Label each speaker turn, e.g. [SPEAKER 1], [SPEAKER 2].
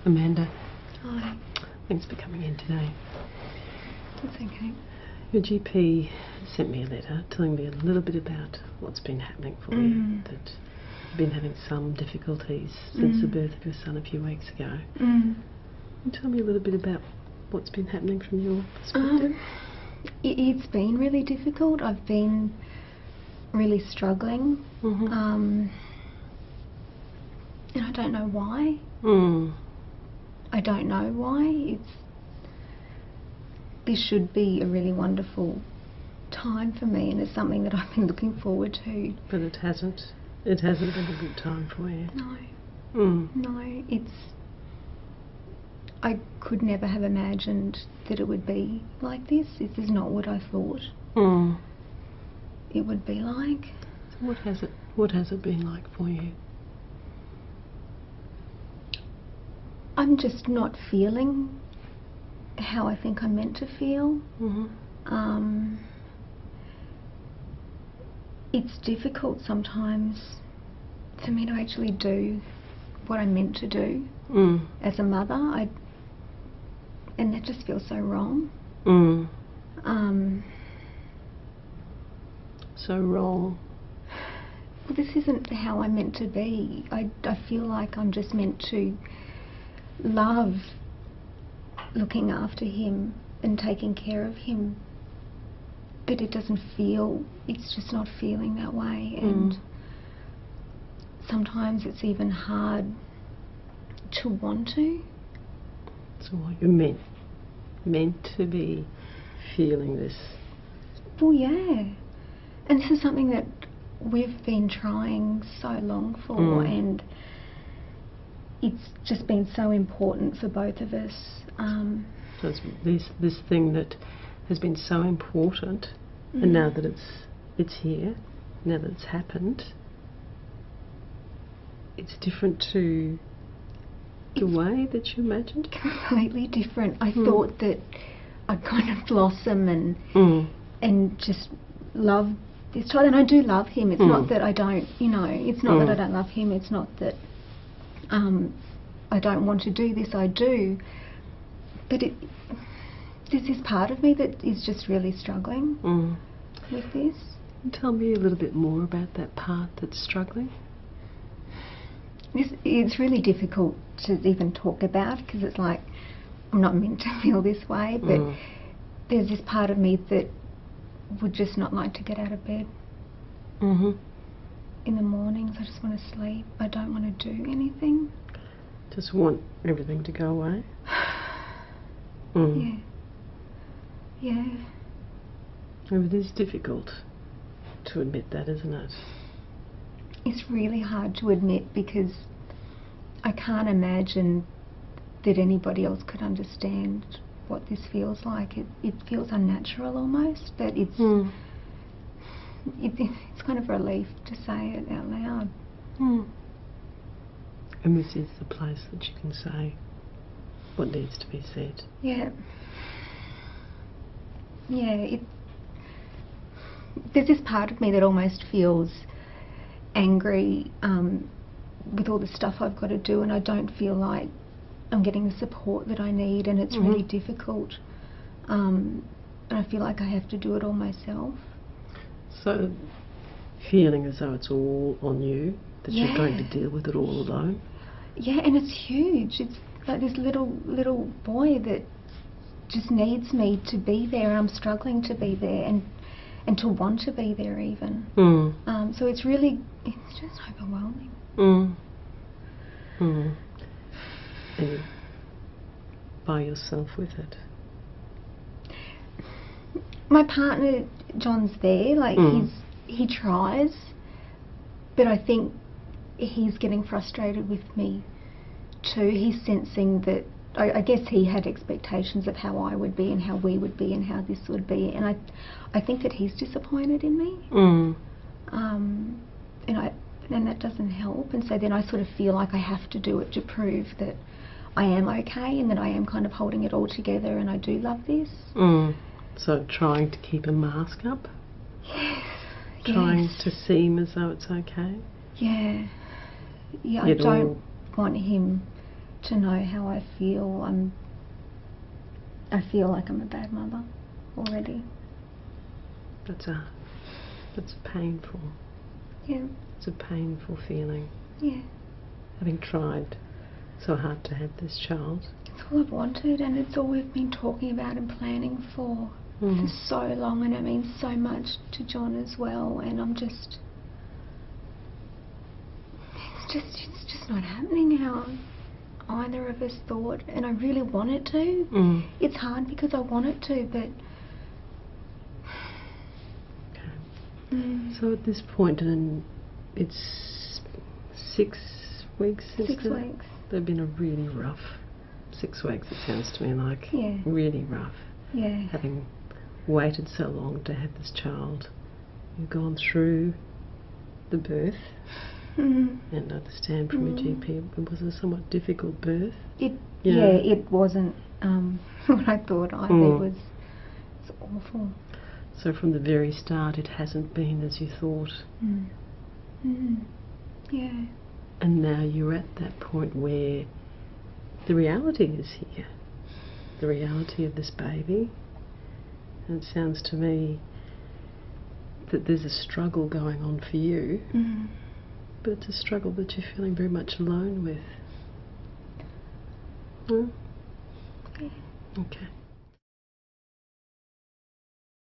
[SPEAKER 1] Amanda.
[SPEAKER 2] Hi.
[SPEAKER 1] Thanks for coming in today.
[SPEAKER 2] That's okay.
[SPEAKER 1] Your GP sent me a letter telling me a little bit about what's been happening for you, that you've been having some difficulties since the birth of your son a few weeks ago. Can you tell me a little bit about what's been happening from your perspective?
[SPEAKER 2] It's been really difficult. I've been really struggling. And I don't know why. I don't know why. This should be a really wonderful time for me, and it's something that I've been looking forward to.
[SPEAKER 1] But it hasn't. It hasn't been a good time for you.
[SPEAKER 2] No. No, I could never have imagined that it would be like this. This is not what I thought it would be like.
[SPEAKER 1] So what has it been like for you?
[SPEAKER 2] I'm just not feeling how I think I'm meant to feel. It's difficult sometimes for me to actually do what I'm meant to do as a mother. And that just feels so wrong.
[SPEAKER 1] So wrong.
[SPEAKER 2] Well, this isn't how I'm meant to be. I feel like I'm just meant to love looking after him and taking care of him, but it doesn't feel, it's just not feeling that way. And sometimes it's even hard to want to.
[SPEAKER 1] So what, you're meant to be feeling this?
[SPEAKER 2] Well, yeah. And this is something that we've been trying so long for, and it's just been so important for both of us.
[SPEAKER 1] So it's this thing that has been so important, and now that it's here, now that it's happened, it's different to the way that you imagined?
[SPEAKER 2] Completely different. I thought that I'd kind of blossom and just love this child, and I do love him. It's not that I don't, it's not that I don't love him. It's not that I don't want to do this. I do, but there's this part of me that is just really struggling with this.
[SPEAKER 1] Can you tell me a little bit more about that part that's struggling?
[SPEAKER 2] It's really difficult to even talk about, because it's like I'm not meant to feel this way, but there's this part of me that would just not like to get out of bed in the mornings. I just want to sleep. I don't want to do anything.
[SPEAKER 1] Just want everything to go away?
[SPEAKER 2] Yeah.
[SPEAKER 1] It is difficult to admit that, isn't it?
[SPEAKER 2] It's really hard to admit, because I can't imagine that anybody else could understand what this feels like. It feels unnatural almost, but it's kind of a relief to say it out loud.
[SPEAKER 1] And this is the place that you can say what needs to be said.
[SPEAKER 2] Yeah. There's this part of me that almost feels angry with all the stuff I've got to do, and I don't feel like I'm getting the support that I need, and it's really difficult. And I feel like I have to do it all myself. So
[SPEAKER 1] feeling as though it's all on you, that you're going to deal with it all alone.
[SPEAKER 2] Yeah, and it's huge. It's like this little boy that just needs me to be there, and I'm struggling to be there and to want to be there even. So it's just overwhelming.
[SPEAKER 1] And you're by yourself with it.
[SPEAKER 2] My partner John's there, like he tries, but I think he's getting frustrated with me too. He's sensing that I guess he had expectations of how I would be and how we would be and how this would be, and I think that he's disappointed in me. And that doesn't help, and so then I sort of feel like I have to do it to prove that I am okay and that I am kind of holding it all together and I do love this.
[SPEAKER 1] So trying to keep a mask up?
[SPEAKER 2] Yes.
[SPEAKER 1] Trying to seem as though it's okay?
[SPEAKER 2] Yeah. I don't want him to know how I feel. I feel like I'm a bad mother already.
[SPEAKER 1] That's painful.
[SPEAKER 2] Yeah.
[SPEAKER 1] It's a painful feeling.
[SPEAKER 2] Yeah.
[SPEAKER 1] Having tried so hard to have this child.
[SPEAKER 2] It's all I've wanted, and it's all we've been talking about and planning for so long, and it means so much to John as well, and I'm just... It's just not happening how either of us thought, and I really want it to. It's hard because I want it to, but...
[SPEAKER 1] So at this point, and it's 6 weeks since
[SPEAKER 2] 6 weeks.
[SPEAKER 1] They've been a really rough 6 weeks, it sounds to me like.
[SPEAKER 2] Yeah.
[SPEAKER 1] Really rough.
[SPEAKER 2] Yeah.
[SPEAKER 1] Having waited so long to have this child. You've gone through the birth, and I understand from your GP it was a somewhat difficult birth.
[SPEAKER 2] It wasn't what I thought either. It's awful.
[SPEAKER 1] So from the very start it hasn't been as you thought.
[SPEAKER 2] Yeah.
[SPEAKER 1] And now you're at that point where the reality is here. The reality of this baby. And it sounds to me that there's a struggle going on for you, but it's a struggle that you're feeling very much alone with. Yeah. Okay.